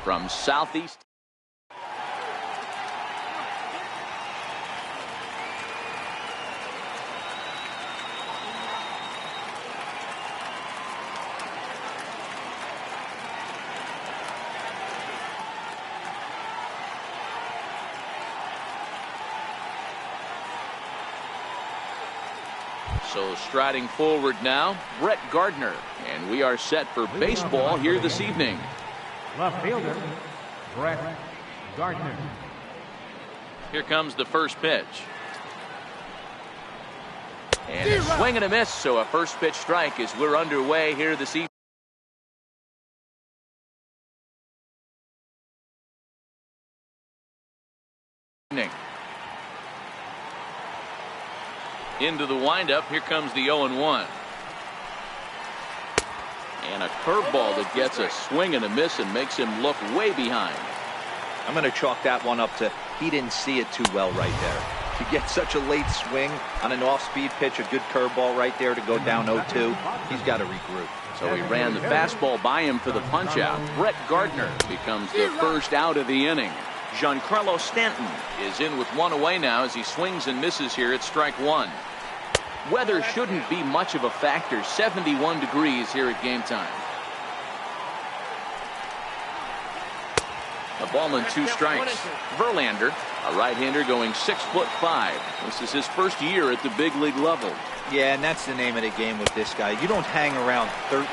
from Southeast. So striding forward now, Brett Gardner, and we are set for baseball here this evening. Left fielder, Brett Gardner. Here comes the first pitch. And a swing and a miss, so a first pitch strike as we're underway here this evening. Into the windup, here comes the 0-1. And a curveball that gets a swing and a miss and makes him look way behind. I'm going to chalk that one up to he didn't see it too well right there. To get such a late swing on an off-speed pitch, a good curveball right there to go down 0-2, he's got to regroup. So he ran the fastball by him for the punch-out. Brett Gardner becomes the first out of the inning. Giancarlo Stanton is in with one away now as he swings and misses here at strike one. Weather shouldn't be much of a factor. 71 degrees here at game time. A ball and 2 strikes. Verlander, a right-hander going 6'5". This is his first year at the big league level. Yeah, and that's the name of the game with this guy. You don't hang around 13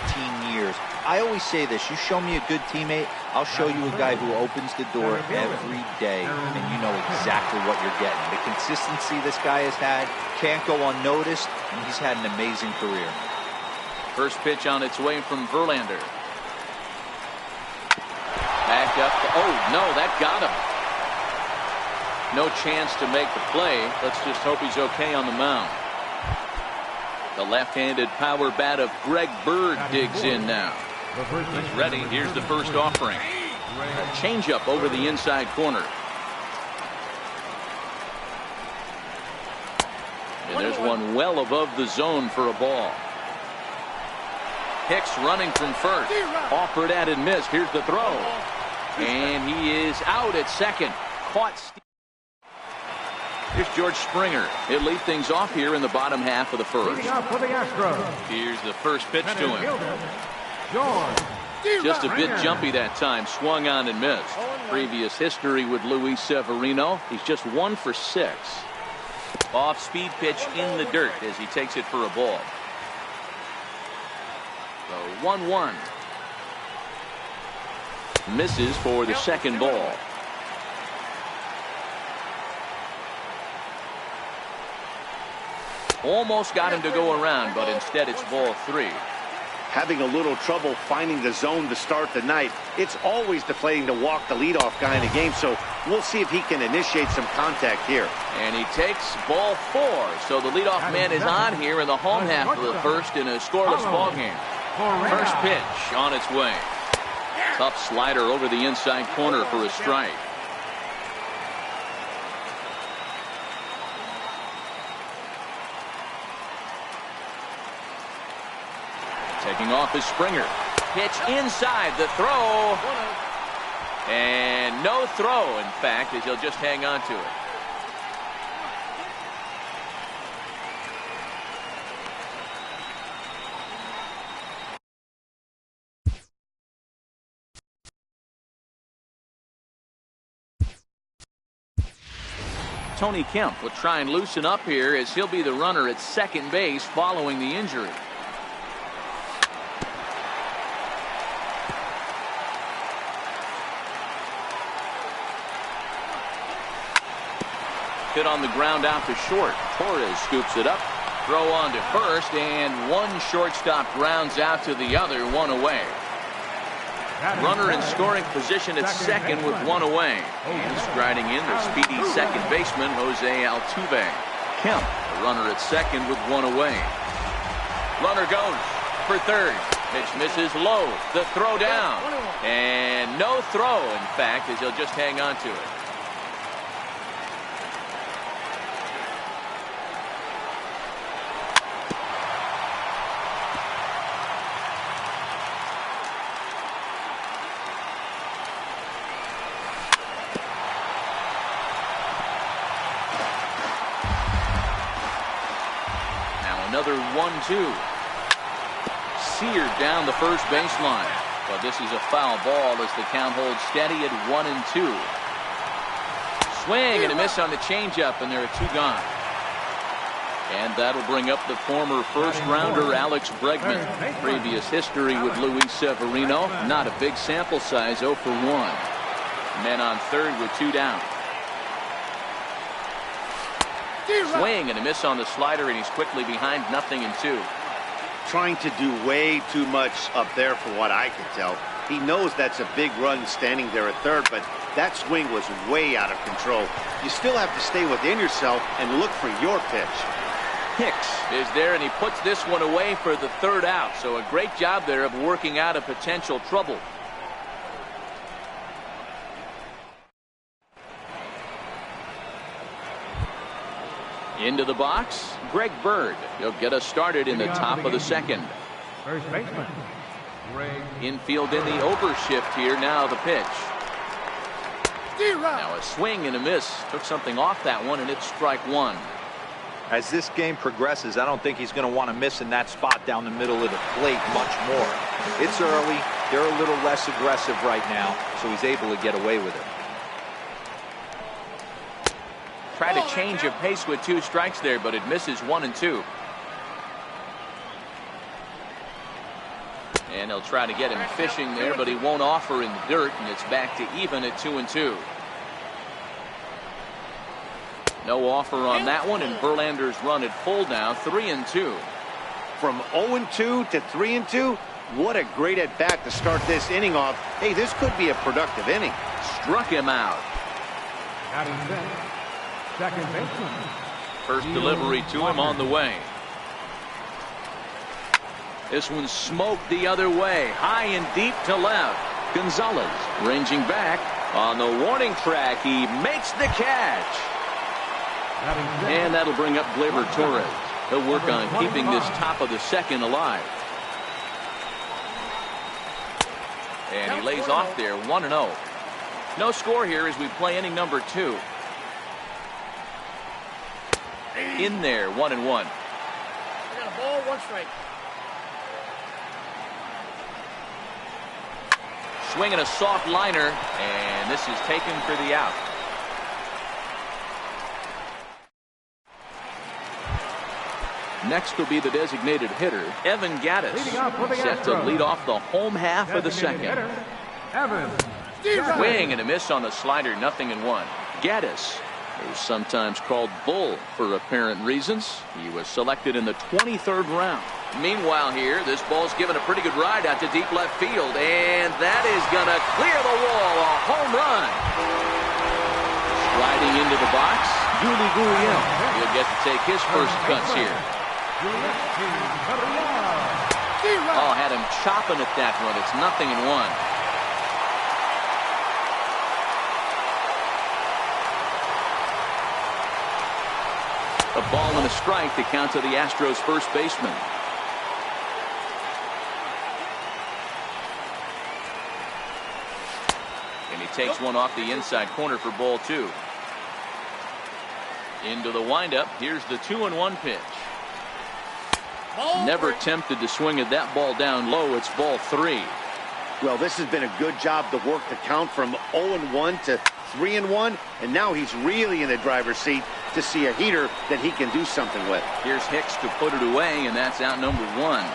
years. I always say this, you show me a good teammate, I'll show you a guy who opens the door every day, and you know exactly what you're getting. The consistency this guy has had can't go unnoticed, and he's had an amazing career. First pitch on its way from Verlander. Back up. Oh, no, that got him. No chance to make the play. Let's just hope he's okay on the mound. The left-handed power bat of Greg Bird digs in now. He's ready. Here's the first offering. A changeup over the inside corner. And there's one well above the zone for a ball. Hicks running from first. Offered at and missed. Here's the throw. And he is out at second. Caught. Here's George Springer. He'll lead things off here in the bottom half of the first. Here's the first pitch to him. Just a bit jumpy that time. Swung on and missed. Previous history with Luis Severino. He's just 1 for 6. Off-speed pitch in the dirt as he takes it for a ball. So 1-1. Misses for the second ball. Almost got him to go around, but instead it's ball 3. Having a little trouble finding the zone to start the night. It's always deflating to walk the leadoff guy in a game, so we'll see if he can initiate some contact here. And he takes ball 4, so the leadoff man is on here in the home half of the first in a scoreless ball game. First pitch on its way. Tough slider over the inside corner for a strike. Taking off is Springer. Pitch inside, the throw. And no throw, in fact, as he'll just hang on to it. Tony Kemp will try and loosen up here as he'll be the runner at second base following the injury. Hit on the ground out to short. Torres scoops it up. Throw on to first, and one shortstop grounds out to the other, 1 away. Runner in scoring position at second with 1 away. And striding in, their speedy second baseman, Jose Altuve. Kemp, the runner at second with 1 away. Runner goes for third. Pitch misses low. The throw down. And no throw, in fact, as he'll just hang on to it. Another 1-2. Seared down the first baseline. But this is a foul ball as the count holds steady at 1-2. Swing and a miss on the changeup, and there are 2 gone. And that'll bring up the former first-rounder Alex Bregman. Previous history with Luis Severino. Not a big sample size, 0 for 1. Men on third with 2 down. Swing and a miss on the slider, and he's quickly behind 0-2. Trying to do way too much up there for what I can tell. He knows that's a big run standing there at third, but that swing was way out of control. You still have to stay within yourself and look for your pitch. Hicks is there, and he puts this one away for the 3rd out. So a great job there of working out a potential trouble. Into the box, Greg Bird. He'll get us started in the top of the 2nd. First baseman, Greg. Infield in the overshift here. Now the pitch. Now a swing and a miss. Took something off that one, and it's strike 1. As this game progresses, I don't think he's going to want to miss in that spot down the middle of the plate much more. It's early. They're a little less aggressive right now, so he's able to get away with it. Try to change of pace with 2 strikes there, but it misses 1-2. And he'll try to get him fishing there, but he won't offer in the dirt, and it's back to even at 2-2. No offer on that one, and Verlander's run at full now, 3-2. From 0-2 to 3-2, what a great at-bat to start this inning off. Hey, this could be a productive inning. Struck him out. Batting fifth, second baseman. First delivery to him on the way. This one smoked the other way, high and deep to left. Gonzalez ranging back on the warning track. He makes the catch. And that'll bring up Gleyber Torres. He'll work on keeping this top of the 2nd alive. And he lays off there, 1-0. No score here as we play inning number 2. In there, 1-1. I got a ball, 1 strike. Swinging a soft liner, and this is taken for the out. Next will be the designated hitter, Evan Gattis, set to lead off the home half of the 2nd. Swing and a miss on the slider, 0-1. Gattis, who's sometimes called Bull for apparent reasons, he was selected in the 23rd round. Meanwhile here, this ball's given a pretty good ride out to deep left field, and that is going to clear the wall, a home run. Sliding into the box, Yuli Gurriel. He'll get to take his first cuts here. Oh, had him chopping at that one. It's 0-1. A ball and a strike to count to the Astros first baseman. And he takes one off the inside corner for ball 2. Into the windup. Here's the 2-1 pitch. Never tempted to swing at that ball down low. It's ball 3. Well, this has been a good job to work the count from 0-1 to 3-1, and now he's really in the driver's seat to see a heater that he can do something with. Here's Hicks to put it away, and that's out number 1.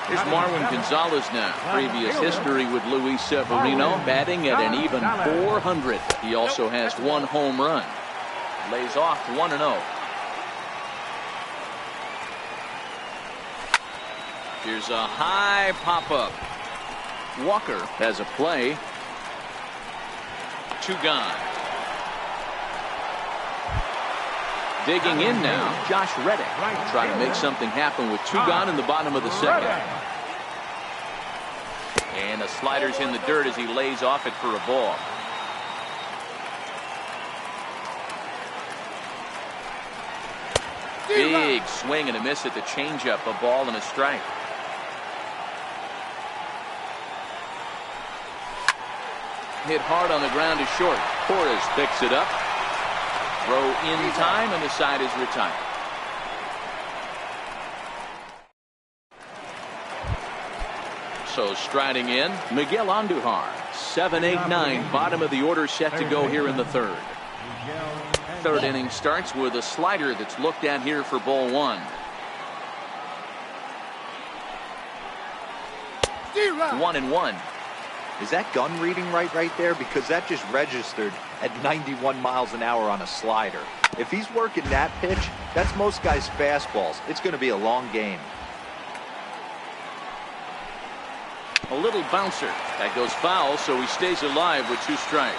Here's Marwin Gonzalez now. Previous history with Luis Severino, batting at an even 400. He also has 1 home run. Lays off 1-0. Here's a high pop-up. Walker has a play. 2 gone. Digging in now, Josh Reddick. Trying to make something happen with 2 gone in the bottom of the 2nd. And the slider's in the dirt as he lays off it for a ball. Big swing and a miss at the changeup. A ball and a strike. Hit hard on the ground to short. Torres picks it up. Throw in time, and the side is retired. So striding in, Miguel Andujar. 7, 8, 9, bottom of the order set to go here in the third. Third inning starts with a slider that's looked at here for ball one. 1-1. Is that gun reading right there? Because that just registered at 91 miles an hour on a slider. If he's working that pitch, that's most guys' fastballs. It's going to be a long game. A little bouncer. That goes foul, so he stays alive with 2 strikes.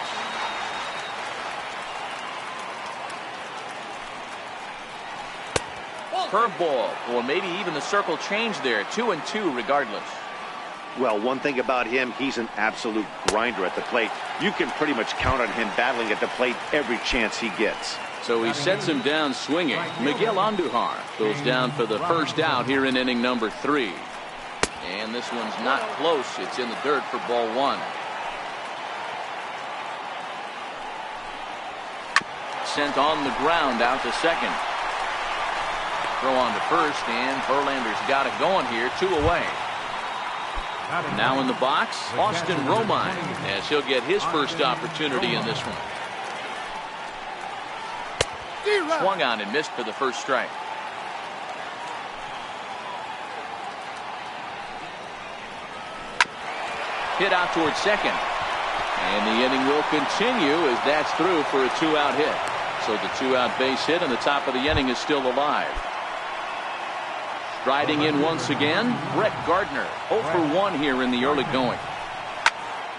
Curveball, or maybe even the circle change there. 2-2 regardless. Well, one thing about him, he's an absolute grinder at the plate. You can pretty much count on him battling at the plate every chance he gets. So he sets him down swinging. Miguel Andujar goes down for the first out here in inning number 3. And this one's not close. It's in the dirt for ball one. Sent on the ground out to second. Throw on to first, and Verlander's got it going here. 2 away. Now in the box, Austin Romine, as he'll get his first opportunity in this one. Swung on and missed for the first strike. Hit out towards second. And the inning will continue as that's through for a 2-out hit. So the 2-out base hit and the top of the inning is still alive. Riding in once again, Brett Gardner. 0 for 1 here in the early going.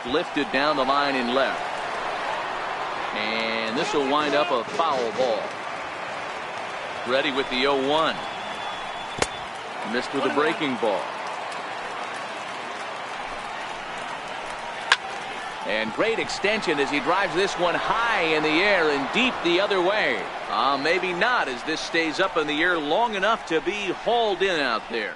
Lifted down the line in left. And this will wind up a foul ball. Ready with the 0-1. Missed with a breaking ball. And great extension as he drives this one high in the air and deep the other way. Maybe not, as this stays up in the air long enough to be hauled in out there.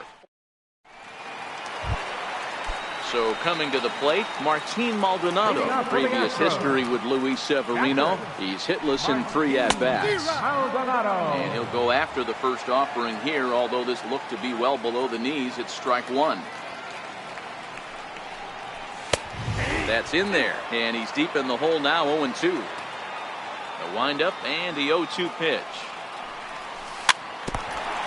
So coming to the plate, Martin Maldonado. Previous history with Luis Severino. He's hitless in 3 at-bats. And he'll go after the first offering here, although this looked to be well below the knees. It's strike 1. That's in there, and he's deep in the hole now. 0-2. The windup and the 0-2 pitch.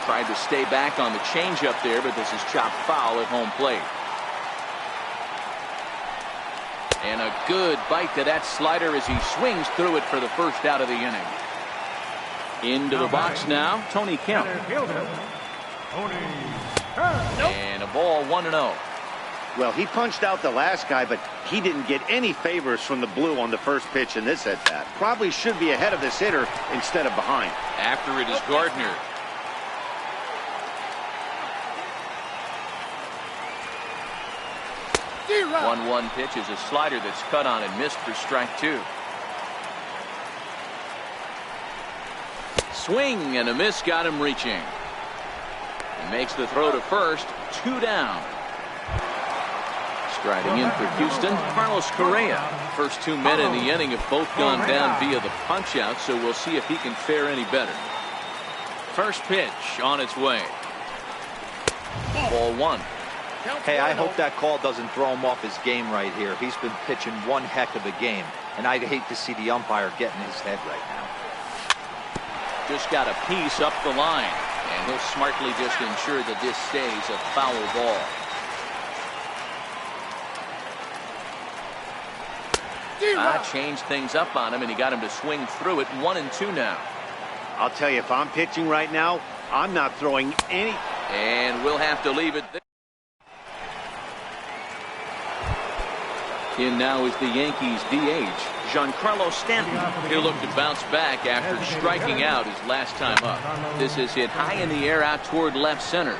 Tried to stay back on the changeup there, but this is chopped foul at home plate. And a good bite to that slider as he swings through it for the first out of the inning. Into the box now, Tony Kemp. And a ball, 1-0. Well, he punched out the last guy, but he didn't get any favors from the blue on the first pitch in this at-bat. Probably should be ahead of this hitter instead of behind. After it is Gardner. The 1-1 pitch is a slider that's cut on and missed for strike 2. Swing and a miss got him reaching. He makes the throw to first. 2 down. Striding in for Houston, Carlos Correa. First 2 men in the inning have both gone down via the punch-out, so we'll see if he can fare any better. First pitch on its way. Ball 1. Hey, I hope that call doesn't throw him off his game right here. He's been pitching one heck of a game, and I'd hate to see the umpire get in his head right now. Just got a piece up the line, and he'll smartly just ensure that this stays a foul ball. Changed things up on him, and he got him to swing through it. 1-2 now. I'll tell you, if I'm pitching right now, I'm not throwing any. And we'll have to leave it there. In now is the Yankees DH, Giancarlo Stanton. He'll look to bounce back after striking out his last time up. This is hit high in the air out toward left center.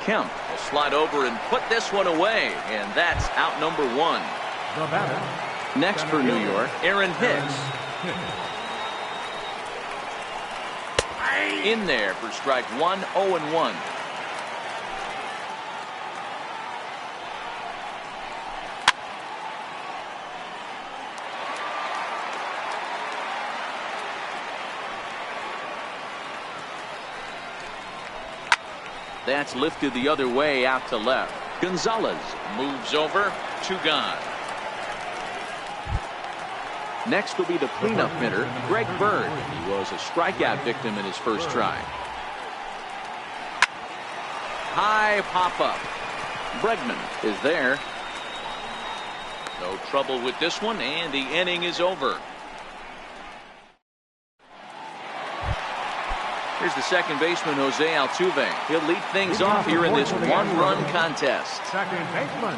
Kemp will slide over and put this one away, and that's out number 1. Next for New York, Aaron Hicks. In there for strike 1, 0-1. That's lifted the other way out to left. Gonzalez moves over. 2 gone. Next will be the cleanup hitter, Greg Bird. He was a strikeout victim in his first try. High pop-up. Bregman is there. No trouble with this one, and the inning is over. Here's the second baseman, Jose Altuve. He'll lead things off here in this one-run contest. Second baseman,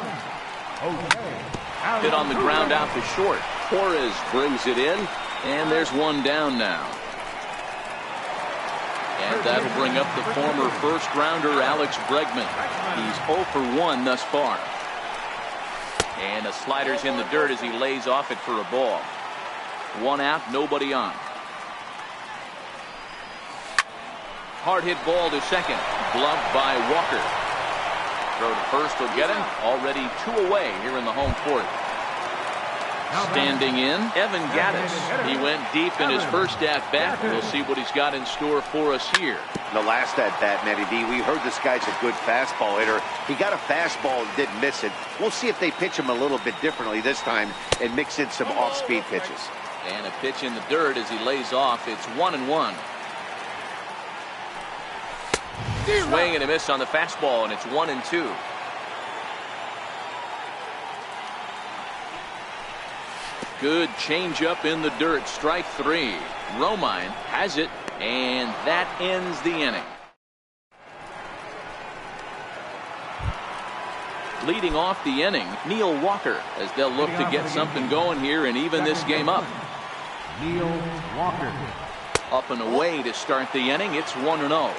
Jose. Hit on the ground out to short. Torres brings it in, and there's one down now. And that'll bring up the former first-rounder Alex Bregman. He's 0 for 1 thus far. And a slider's in the dirt as he lays off it for a ball. 1 out, nobody on. Hard hit ball to second. Gloved by Walker. Throw to first will get him. Already 2 away here in the home fourth. Standing in, Evan Gattis. He went deep in his first at-bat. We'll see what he's got in store for us here. The last at-bat, Matty D, we heard this guy's a good fastball hitter. He got a fastball and didn't miss it. We'll see if they pitch him a little bit differently this time and mix in some off-speed pitches. And a pitch in the dirt as he lays off. It's 1-1. Swing and a miss on the fastball, and it's 1-2. Good changeup in the dirt. Strike 3. Romine has it, and that ends the inning. Leading off the inning, Neil Walker, as they'll look to get something going here and even this game up. Neil Walker. Up and away to start the inning. It's 1-0.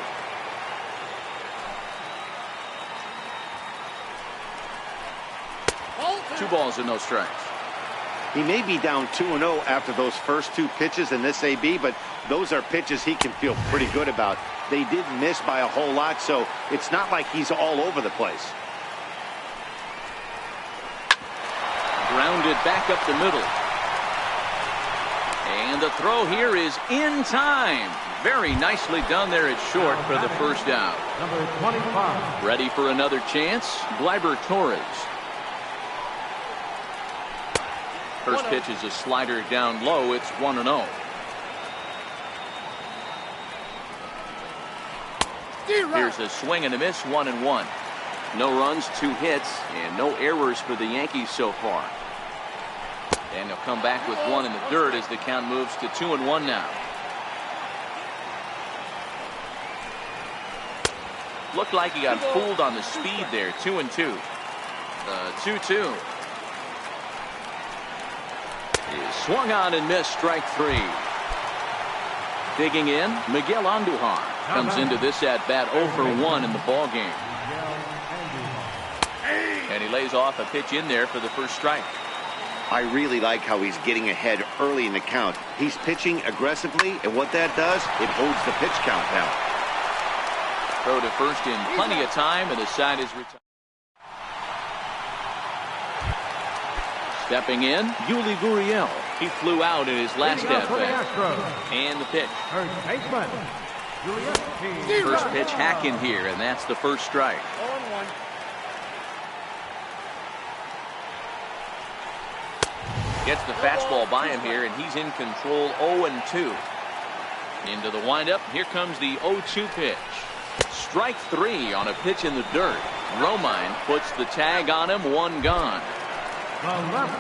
Two balls and no strikes. He may be down 2-0 after those first 2 pitches in this AB, but those are pitches he can feel pretty good about. They didn't miss by a whole lot, so it's not like he's all over the place. Grounded back up the middle. And the throw here is in time. Very nicely done there at short for the first out. Number 25. Ready for another chance. Gleyber Torres. First pitch is a slider down low. It's 1-0. Here's a swing and a miss. 1-1. No runs, 2 hits, and no errors for the Yankees so far. And they'll come back with 1 in the dirt as the count moves to 2-1 now. Looked like he got fooled on the speed there. 2-2. The 2-2. Is swung on and missed. Strike 3. Digging in, Miguel Andujar comes into this at bat 0 for 1 in the ball game. And he lays off a pitch in there for the first strike. I really like how he's getting ahead early in the count. He's pitching aggressively, and what that does, it holds the pitch count down. Throw to first in plenty of time, and the side is retired. Stepping in, Yuli Gurriel. He flew out in his last at-bat. And the pitch. First baseman, Julius. First pitch hack in here, and that's the first strike. 0-1. Gets the fastball by him here, and he's in control. 0-2. Into the windup. Here comes the 0-2 pitch. Strike 3 on a pitch in the dirt. Romine puts the tag on him. 1 gone.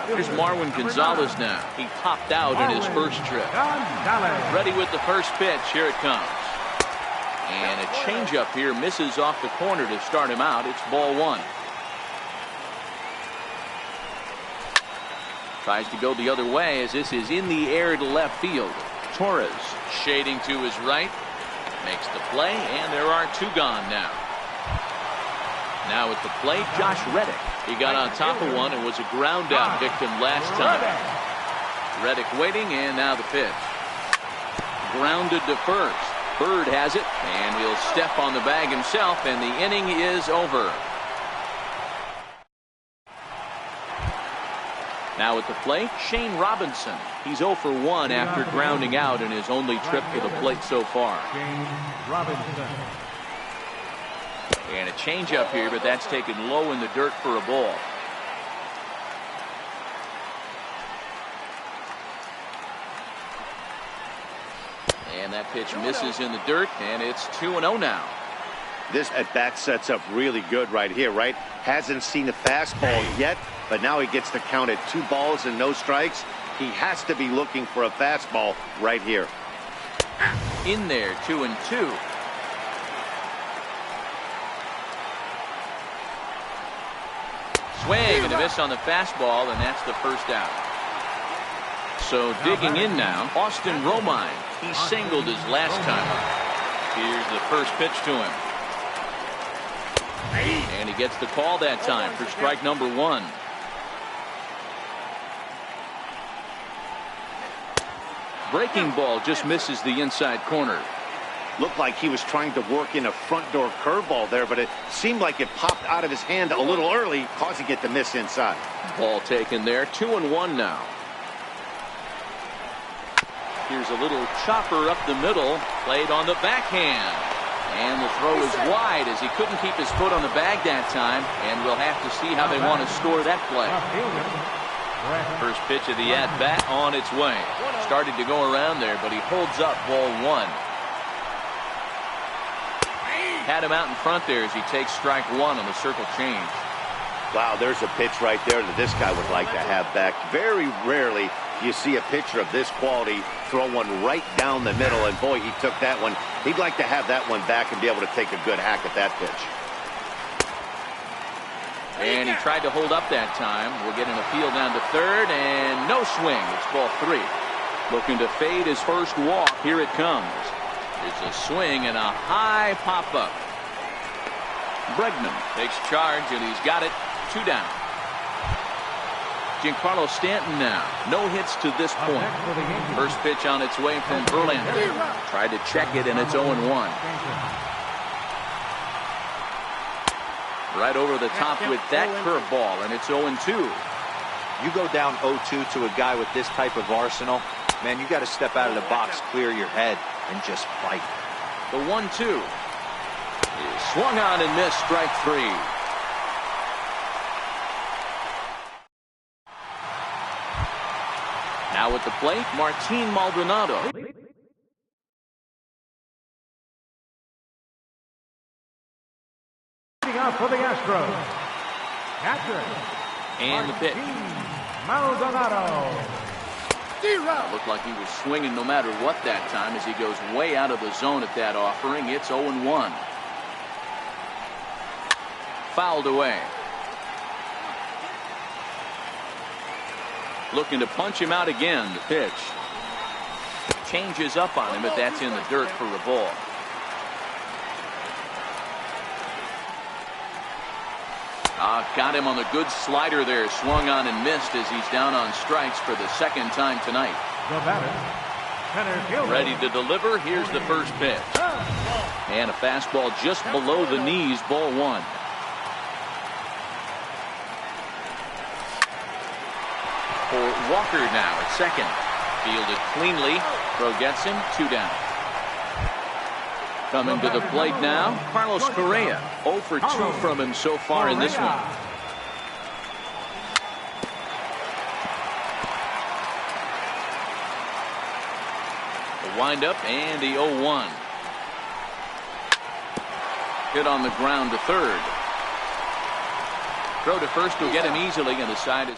Here's Marwin Gonzalez now. He popped out in his first trip. Ready with the first pitch. Here it comes. And a changeup here misses off the corner to start him out. It's ball 1. Tries to go the other way as this is in the air to left field. Torres shading to his right. Makes the play, and there are 2 gone now. Now at the plate, Josh Reddick. He got on top of one and was a ground out victim last time. Reddick waiting, and now the pitch. Grounded to first. Bird has it, and he'll step on the bag himself, and the inning is over. Now at the plate, Shane Robinson. He's 0 for 1 after grounding out in his only trip to the plate so far. Shane Robinson. And a changeup here, but that's taken low in the dirt for a ball. And that pitch misses in the dirt, and it's 2-0 now. This at-bat sets up really good right here, right? Hasn't seen a fastball yet, but now he gets to count at 2 balls and no strikes. He has to be looking for a fastball right here. In there, 2-2. Swing and a miss on the fastball, and that's the first out. So digging in now, Austin Romine. He singled his last time up. Here's the first pitch to him. And he gets the call that time for strike number 1. Breaking ball just misses the inside corner. Looked like he was trying to work in a front door curveball there, but it seemed like it popped out of his hand a little early, causing it to miss inside. Ball taken there, 2-1 now. Here's a little chopper up the middle, played on the backhand. And the throw is wide as he couldn't keep his foot on the bag that time, and we'll have to see how they want to score that play. First pitch of the at-bat on its way. Started to go around there, but he holds up ball 1. Had him out in front there as he takes strike 1 on the circle change. Wow, there's a pitch right there that this guy would like to have back. Very rarely you see a pitcher of this quality throw one right down the middle, and boy, he took that one. He'd like to have that one back and be able to take a good hack at that pitch. And he tried to hold up that time. We'll get an appeal down to third, and no swing. It's ball 3. Looking to fade his first walk. Here it comes. It's a swing and a high pop-up. Bregman takes charge, and he's got it. 2 down. Giancarlo Stanton now. No hits to this point. First pitch on its way from Verlander. Tried to check it, and it's 0-1. Right over the top with that curveball, and it's 0-2. You go down 0-2 to a guy with this type of arsenal, man, you got to step out of the box, clear your head, and just fight. The 1-2 is swung on and missed, strike 3. Now at the plate, Martin Maldonado. Up for the Astros. Catcher. And the pitch. Maldonado. Looked like he was swinging no matter what that time as he goes way out of the zone at that offering. It's 0-1. Fouled away. Looking to punch him out again. The pitch. Changes up on him, but that's in the dirt for a ball. Got him on the good slider there. Swung on and missed as he's down on strikes for the second time tonight. Ready to deliver. Here's the first pitch. And a fastball just below the knees. Ball 1. For Walker now at second. Fielded cleanly. Throw gets him. 2 down. Coming to the plate now, Carlos Correa. 0 for 2 from him so far in this one. The windup and the 0-1. Hit on the ground to third. Throw to first will get him easily, and the side is.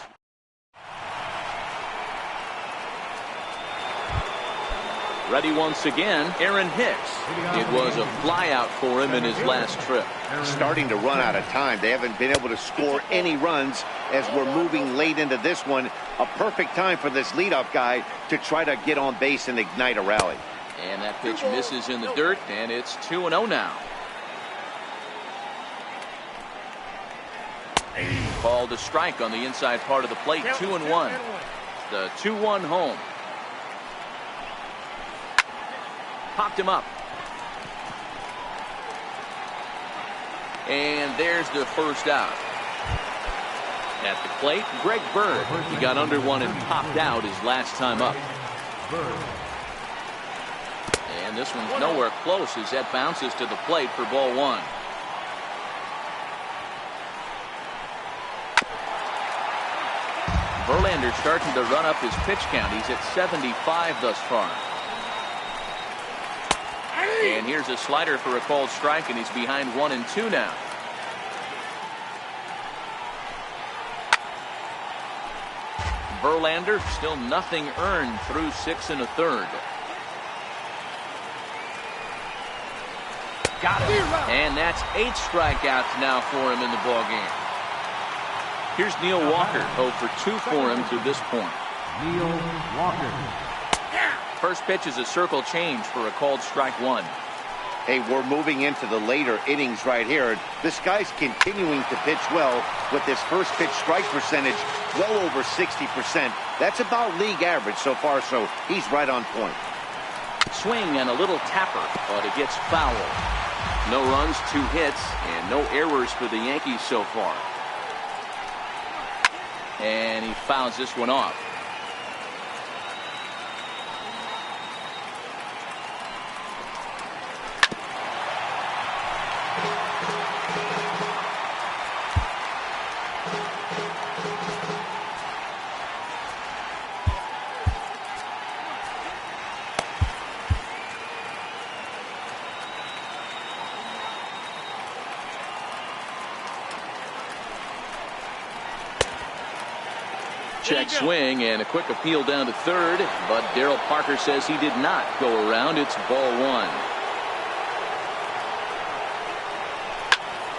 Ready once again, Aaron Hicks. It was a flyout for him in his last trip. Starting to run out of time. They haven't been able to score any runs as we're moving late into this one. A perfect time for this leadoff guy to try to get on base and ignite a rally. And that pitch misses in the dirt, and it's 2-0 now. Called a strike on the inside part of the plate. 2-1. The 2-1 home. Popped him up. And there's the first out. At the plate, Greg Bird. He got under one and popped out his last time up. And this one's nowhere close as that bounces to the plate for ball 1. Verlander starting to run up his pitch count. He's at 75 thus far. And here's a slider for a called strike, and he's behind 1-2 now. Verlander still nothing earned through 6 1/3. Got him. And that's 8 strikeouts now for him in the ballgame. Here's Neil Walker, 0 for 2 for him to this point. Neil Walker. First pitch is a circle change for a called strike 1. Hey, we're moving into the later innings right here. This guy's continuing to pitch well with his first pitch strike percentage well over 60%. That's about league average so far, so he's right on point. Swing and a little tapper, but it gets foul. No runs, 2 hits, and no errors for the Yankees so far. And he fouls this one off. Check swing and a quick appeal down to third, but Darryl Parker says he did not go around. It's ball 1.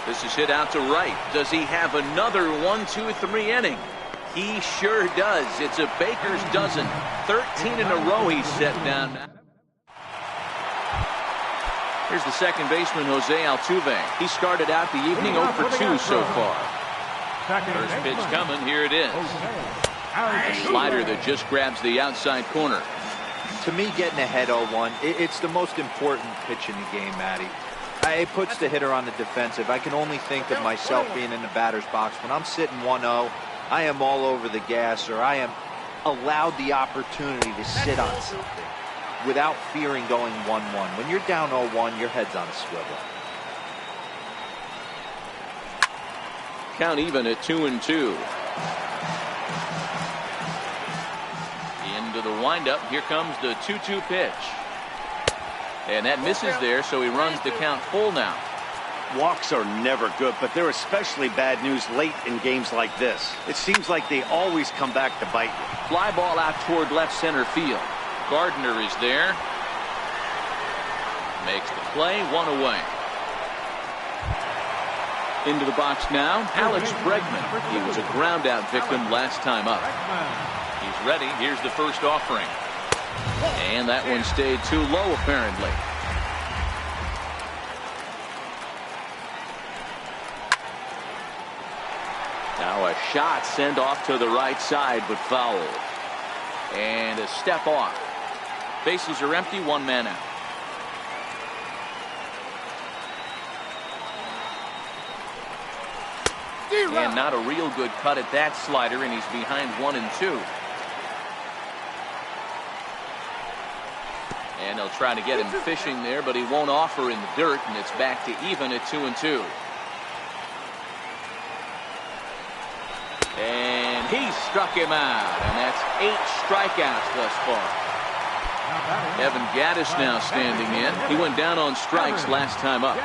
This is hit out to right. Does he have another 1, 2, 3 inning? He sure does. It's a baker's dozen. 13 in a row he's set down. Here's the second baseman, Jose Altuve. He started out the evening 0 for 2 so far. First pitch coming. Here it is. A slider that just grabs the outside corner. To me, getting ahead 0-1, it's the most important pitch in the game, Matty. It puts the hitter on the defensive. I can only think of myself being in the batter's box. When I'm sitting 1-0, I am all over the gas, or I am allowed the opportunity to sit on something without fearing going 1-1. When you're down 0-1, your head's on a swivel. Count even at 2-2. To the windup. Here comes the 2-2 pitch. And that misses there, so he runs the count full now. Walks are never good, but they're especially bad news late in games like this. It seems like they always come back to bite you. Fly ball out toward left center field. Gardner is there. Makes the play, 1 away. Into the box now, Alex Bregman. He was a ground out victim last time up. He's ready. Here's the first offering. And that one stayed too low, apparently. Now a shot sent off to the right side, but fouled. And a step off. Bases are empty, 1 man out. And not a real good cut at that slider, and he's behind 1-2. And they'll try to get him fishing there, but he won't offer in the dirt, and it's back to even at 2-2. And he struck him out, and that's 8 strikeouts thus far. Evan Gattis now standing in. He went down on strikes last time up.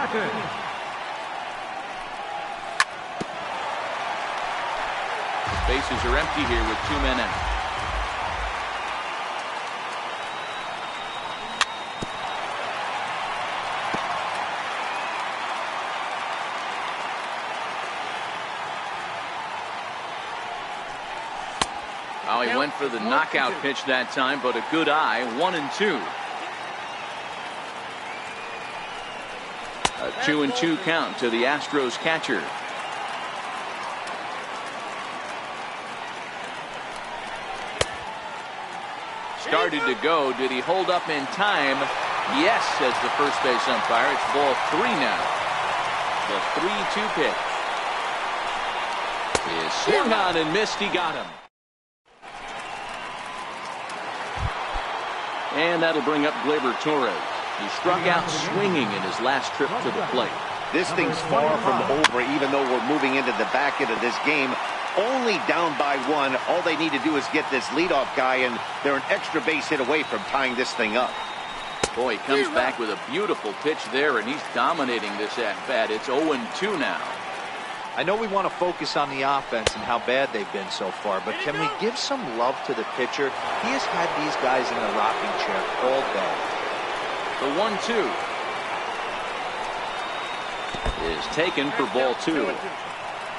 Bases are empty here with 2 men out. Oh, he went for the knockout pitch that time, but a good eye, 1-2. A 2-2 count to the Astros catcher. Started to go. Did he hold up in time? Yes, says the first base umpire. It's ball 3 now. The 3-2 pitch is swung on and missed. He got him. And that'll bring up Gleyber Torres. He struck out swinging in his last trip to the plate. This thing's far from over, even though we're moving into the back end of this game. Only down by 1. All they need to do is get this leadoff guy, and they're an extra base hit away from tying this thing up. Boy, he comes back with a beautiful pitch there, and he's dominating this at-bat. It's 0-2 now. I know we want to focus on the offense and how bad they've been so far, but can we give some love to the pitcher? He has had these guys in the rocking chair all day. The 1-2 is taken for ball 2.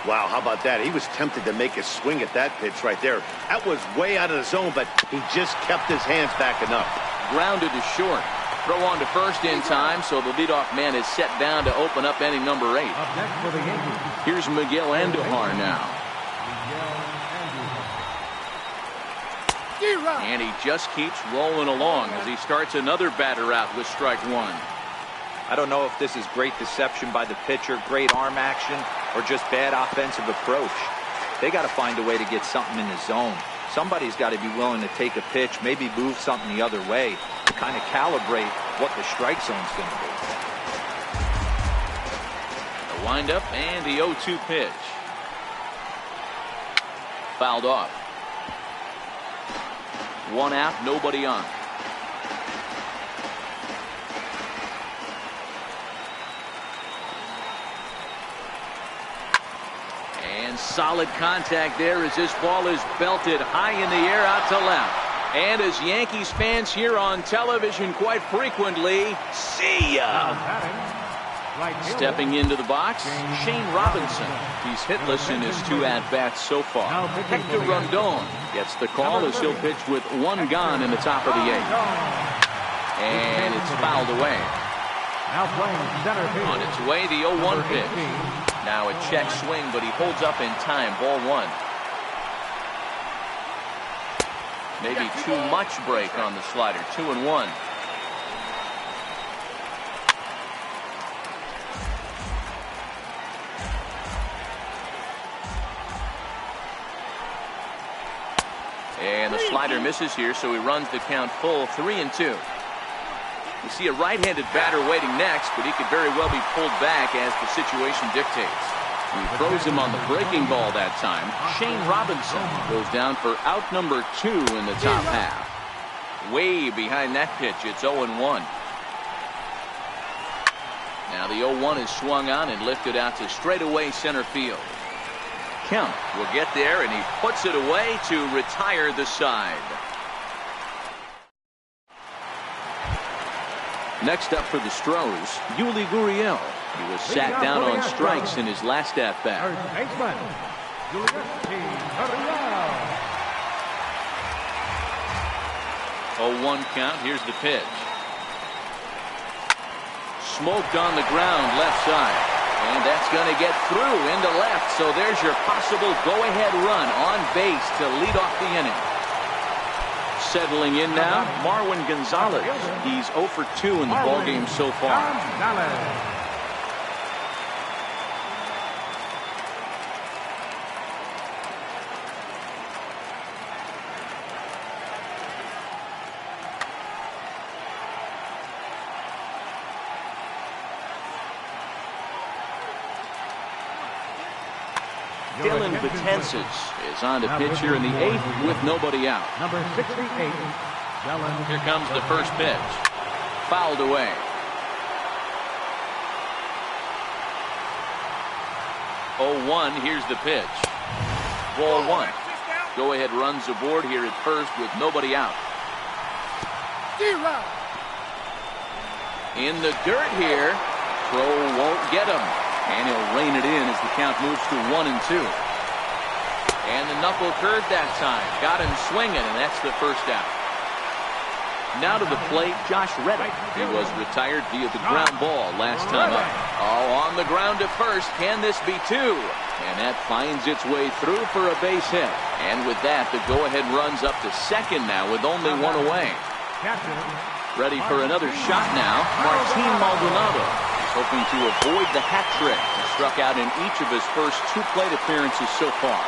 Wow, how about that? He was tempted to make a swing at that pitch right there. That was way out of the zone, but he just kept his hands back enough. Grounded to short. Throw on to first in time, so the leadoff man is set down to open up inning number 8. Up next for the Yankees. Here's Miguel Andujar now. And he just keeps rolling along as he starts another batter out with strike 1. I don't know if this is great deception by the pitcher, great arm action, or just bad offensive approach. They got to find a way to get something in the zone. Somebody's got to be willing to take a pitch, maybe move something the other way, to kind of calibrate what the strike zone's going to be. The windup and the 0-2 pitch. Fouled off. 1 out, nobody on. Solid contact there as this ball is belted high in the air out to left. And as Yankees fans hear on television quite frequently, see ya! Stepping into the box, Shane Robinson. He's hitless in his 2 at-bats so far. Hector Rondon gets the call as he'll pitch with 1 gone in the top of the 8th. And it's fouled away. Now playing center field. On its way, the 0-1 pitch. Now a check swing, but he holds up in time. Ball 1. Maybe too much break on the slider. 2-1. And the slider misses here, so he runs the count full. 3-2. You see a right-handed batter waiting next, but he could very well be pulled back as the situation dictates. He throws him on the breaking ball that time. Shane Robinson goes down for out number 2 in the top half. Way behind that pitch, it's 0-1. Now the 0-1 is swung on and lifted out to straightaway center field. Kemp will get there, and he puts it away to retire the side. Next up for the Stros, Yuli Gurriel. He was sat down on strikes in his last at-bat. 0-1 count. Here's the pitch. Smoked on the ground left side. And that's going to get through into left. So there's your possible go-ahead run on base to lead off the inning. Settling in now, Marwin Gonzalez. He's 0 for 2 in the ballgame so far. Dylan Betances is on to pitch here in the 8th with nobody out. Number 68. Here comes the first pitch. Fouled away. Oh, 1. Here's the pitch. Ball 1. Go ahead runs aboard here at first with nobody out. In the dirt here. Throw won't get him. And he'll rein it in as the count moves to 1-2. And the knuckle curve that time. Got him swinging, and that's the first out. Now to the plate, Josh Reddick. He was retired via the ground ball last time up. Oh, on the ground to first. Can this be 2? And that finds its way through for a base hit. And with that, the go-ahead runs up to second now with only 1 away. Ready for another shot now, Martin Maldonado. Hoping to avoid the hat trick. He struck out in each of his first 2 plate appearances so far.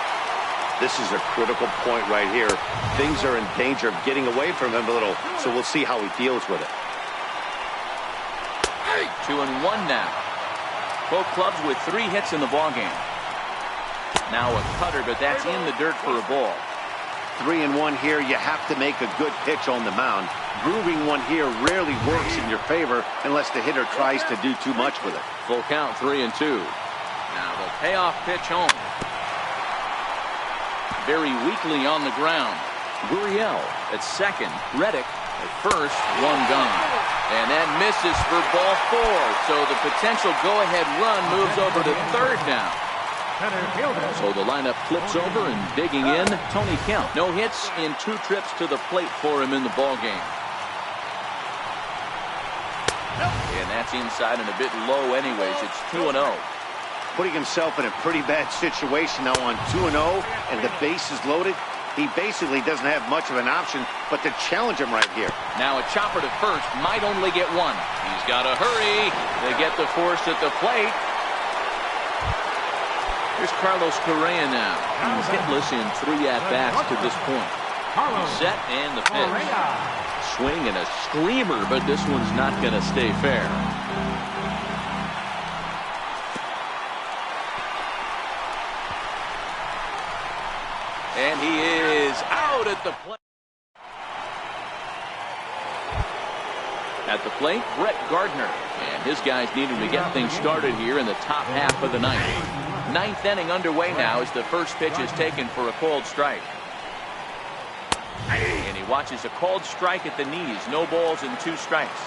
This is a critical point right here. Things are in danger of getting away from him a little, so we'll see how he deals with it. 2-1 now. Both clubs with 3 hits in the ballgame. Now a cutter, but that's in the dirt for a ball. 3-1 here. You have to make a good pitch on the mound. Grooving one here rarely works in your favor unless the hitter tries to do too much with it. Full count, 3-2. Now the payoff pitch home. Very weakly on the ground. Gurriel at second. Reddick at first. 1 gone. And that misses for ball 4. So the potential go-ahead run moves over to third now. So the lineup flips over and digging in, Tony Kemp. No hits in 2 trips to the plate for him in the ballgame. And that's inside and a bit low anyways. It's 2-0. Putting himself in a pretty bad situation now on 2-0 and the base is loaded. He basically doesn't have much of an option but to challenge him right here. Now a chopper to first, might only get 1. He's got to hurry. They get the force at the plate. Here's Carlos Correa now. He's hitless in 3 at-bats to this point. He's set and the pitch. Swing and a screamer, but this one's not going to stay fair. And he is out at the plate. At the plate, Brett Gardner. And his guys need him to get things started here in the top half of the 9th. 9th inning underway now as the first pitch is taken for a called strike. And he watches a called strike at the knees. No balls and 2 strikes.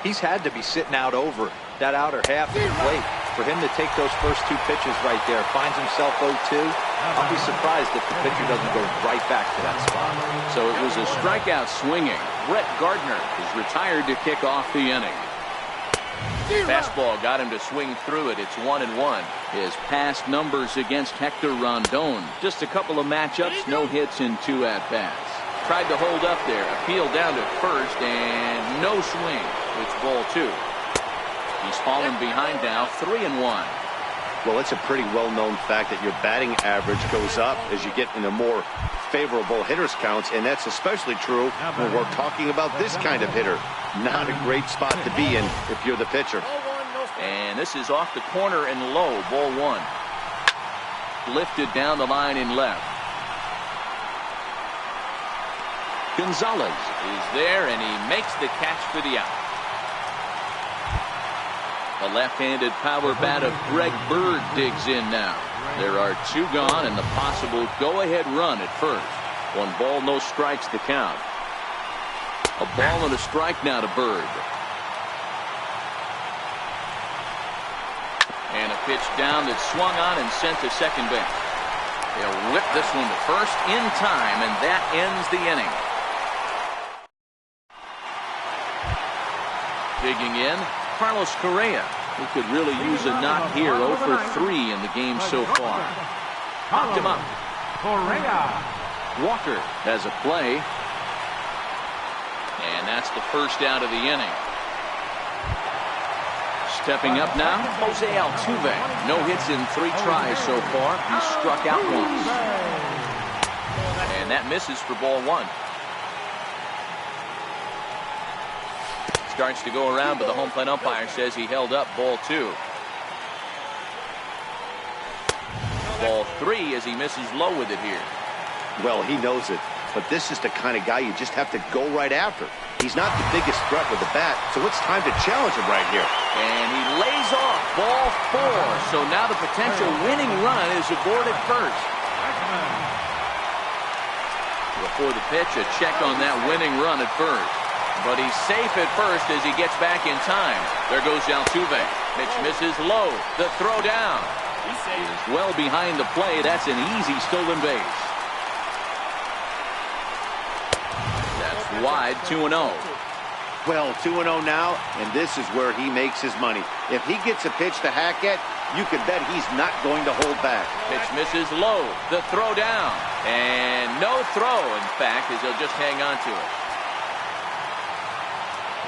He's had to be sitting out over that outer half of the plate. For him to take those first 2 pitches right there, finds himself 0-2. I'll be surprised if the pitcher doesn't go right back to that spot. So it was a strikeout swinging. Brett Gardner is retired to kick off the inning. Fastball got him to swing through it. It's 1-1. His past numbers against Hector Rondon. Just a couple of matchups, no hits in 2 at-bats. Tried to hold up there. Appeal down to first and no swing. It's ball 2. He's fallen behind now, 3-1. Well, it's a pretty well-known fact that your batting average goes up as you get into more favorable hitters counts, and that's especially true when we're talking about this kind of hitter. Not a great spot to be in if you're the pitcher. And this is off the corner and low, ball 1. Lifted down the line in left. Gonzalez is there, and he makes the catch for the out. The left-handed power bat of Greg Bird digs in now. There are 2 gone and the possible go-ahead run at first. 1 ball, no strikes to count. A ball and a strike now to Bird. And a pitch down that's swung on and sent to second base. They'll whip this one to first in time, and that ends the inning. Digging in, Carlos Correa, who could really use a knock here. 0 for 3 in the game so far. Popped him up. Correa. Walker has a play. And that's the first out of the inning. Stepping up now, Jose Altuve. No hits in 3 tries so far. He struck out once. And that misses for ball 1. Starts to go around, but the home plate umpire says he held up ball 2. Ball 3 as he misses low with it here. Well, he knows it, but this is the kind of guy you just have to go right after. He's not the biggest threat with the bat, so it's time to challenge him right here. And he lays off ball 4. So now the potential winning run is aboard at first. Before the pitch, a check on that winning run at first. But he's safe at first as he gets back in time. There goes Altuve. Pitch misses low. The throw down. Is well behind the play. That's an easy stolen base. That's wide, 2-0. Well, 2-0 now, and this is where he makes his money. If he gets a pitch to hack at, you can bet he's not going to hold back. Pitch misses low. The throw down. And no throw, in fact, as he'll just hang on to it.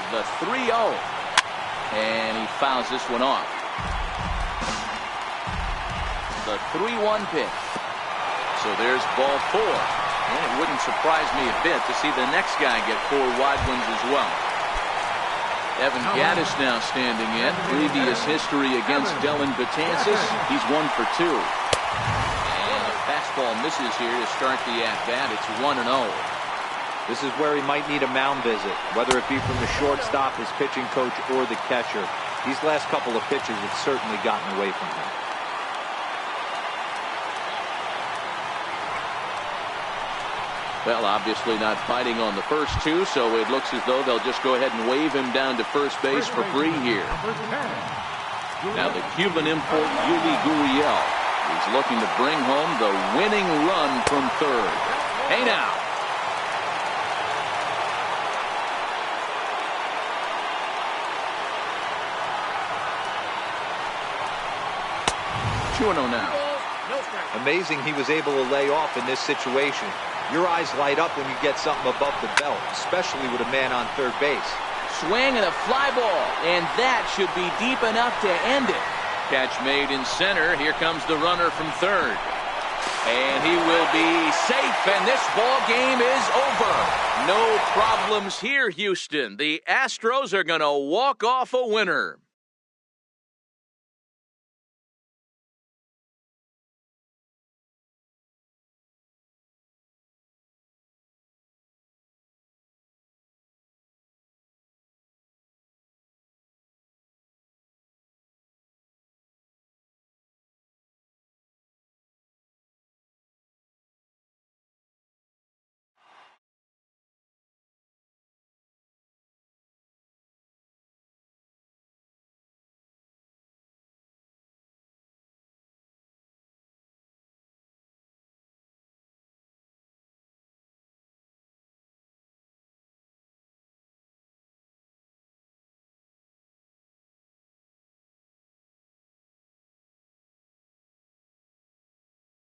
The 3-0. And he fouls this one off. The 3-1 pitch. So there's ball 4. And it wouldn't surprise me a bit to see the next guy get 4 wide ones as well. Evan Gaddis now standing in. Previous history against Dylan Betances. He's 1 for 2. And a fastball misses here to start the at-bat. It's 1-0. This is where he might need a mound visit, whether it be from the shortstop, his pitching coach, or the catcher. These last couple of pitches have certainly gotten away from him. Well, obviously not fighting on the first two, so it looks as though they'll just go ahead and wave him down to first base for free here. Now the Cuban import, Yuli Gurriel. He's looking to bring home the winning run from third. Hey now. Now. Amazing he was able to lay off in this situation. Your eyes light up when you get something above the belt, especially with a man on third base. Swing and a fly ball, and that should be deep enough to end it. Catch made in center. Here comes the runner from third. And he will be safe, and this ball game is over. No problems here, Houston. The Astros are going to walk off a winner.